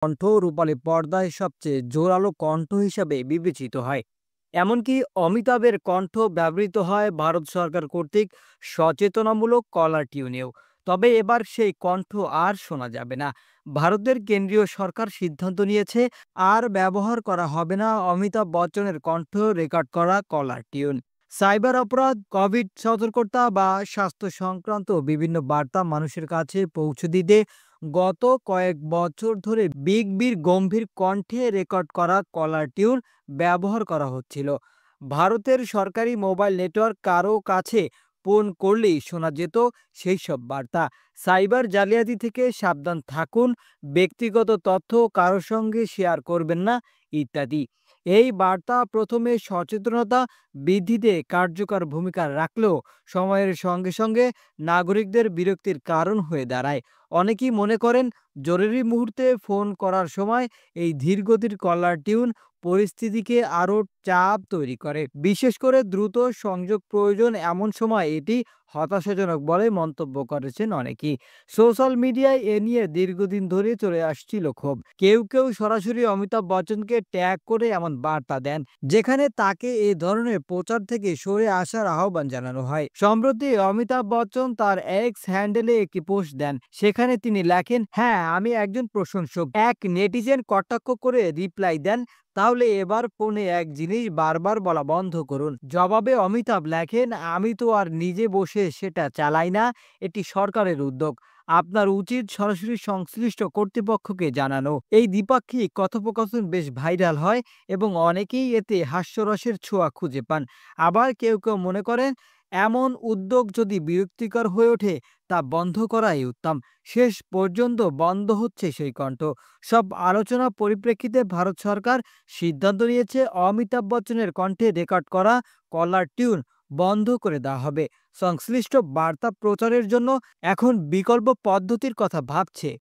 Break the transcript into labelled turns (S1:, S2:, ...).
S1: কণ্ঠ রূপালী পর্দায় সবচেয়ে জোরালো কণ্ঠ হিসাবে বিবেচিত হয়। এমনকি অমিতাভের কণ্ঠ ব্যবহৃত হয় ভারত সরকার কর্তৃক সচেতনামূলক কলার টিউনেও। তবে এবার সেই কণ্ঠ আর শোনা যাবে না। ভারতের কেন্দ্রীয় সরকার সিদ্ধান্ত নিয়েছে আর ব্যবহার করা হবে না অমিতাভ বচ্চনের কণ্ঠ রেকর্ড করা কলার টিউন। সাইবার অপরাধ, কোভিড সতর্কতা বা স্বাস্থ্য সংক্রান্ত বিভিন্ন বার্তা মানুষের কাছে পৌঁছে দিতে গত কয়েক বছর ধরে বিগ বির গম্ভীর কণ্ঠে রেকর্ড করা কলার টিউন ব্যবহার করা হচ্ছিল। ভারতের সরকারি মোবাইল নেটওয়ার্ক কারো কাছে ফোন করলেই শোনা যেত সেই সব বার্তা। সাইবার জালিয়াতি থেকে সাবধান থাকুন, ব্যক্তিগত তথ্য কারোর সঙ্গে শেয়ার করবেন না, ইত্যাদি। এই বার্তা প্রথমে সচেতনতা বৃদ্ধিতে কার্যকর ভূমিকা রাখলেও সময়ের সঙ্গে সঙ্গে নাগরিকদের বিরক্তির কারণ হয়ে দাঁড়ায়। অনেকেই মনে করেন জরুরি মুহূর্তে ফোন করার সময় এই ধীরগতির কলার টিউন পরিস্থিতিকে আরও চাপ তৈরি করে। বিশেষ করে দ্রুত সংযোগ প্রয়োজন এমন সময় এটি হতাশাজনক বলে মন্তব্য করেছেন অনেকেই। সোশ্যাল মিডিয়ায় এ নিয়ে দীর্ঘদিন ধরে চলে আসছিল ক্ষোভ। কেউ কেউ সরাসরি অমিতাভ বচ্চনকে ট্যাগ করে এমন বার্তা দেন, যেখানে তাকে এ ধরনের প্রচার থেকে সরে আসার আহ্বান জানানো হয়। সম্প্রতি অমিতাভ বচ্চন তার এক্স হ্যান্ডেলে একটি পোস্ট দেন। সেখানে তিনি লেখেন, হ্যাঁ আমি একজন প্রশংসক। এক নেটিজেন কটাক্ষ করে রিপ্লাই দেন, তাহলে এবার ফোনে এক জিনিস বারবার বলা বন্ধ করুন। জবাবে অমিতাভ লেখেন, আমি তো আর নিজে বসে সেটা চালাই না, এটি সরকারের উদ্যোগ। আপনার উচিত সরাসরি সংশ্লিষ্ট কর্তৃপক্ষকে জানানো। এই দ্বিপাক্ষিক কথোপকথন বেশ ভাইরাল হয় এবং অনেকেই এতে হাস্যরসের ছোঁয়া খুঁজে পান। আবার কেউ কেউ মনে করেন এমন উদ্যোগ যদি বিরক্তিকর হয়ে ওঠে তা বন্ধ করাই উত্তম। শেষ পর্যন্ত বন্ধ হচ্ছে সেই কণ্ঠ। সব আলোচনা পরিপ্রেক্ষিতে ভারত সরকার সিদ্ধান্ত নিয়েছে অমিতাভ বচ্চনের কণ্ঠে রেকর্ড করা কলার টিউন বন্ধ করে দেওয়া হবে। সংশ্লিষ্ট বার্তা প্রচারের জন্য এখন বিকল্প পদ্ধতির কথা ভাবছে।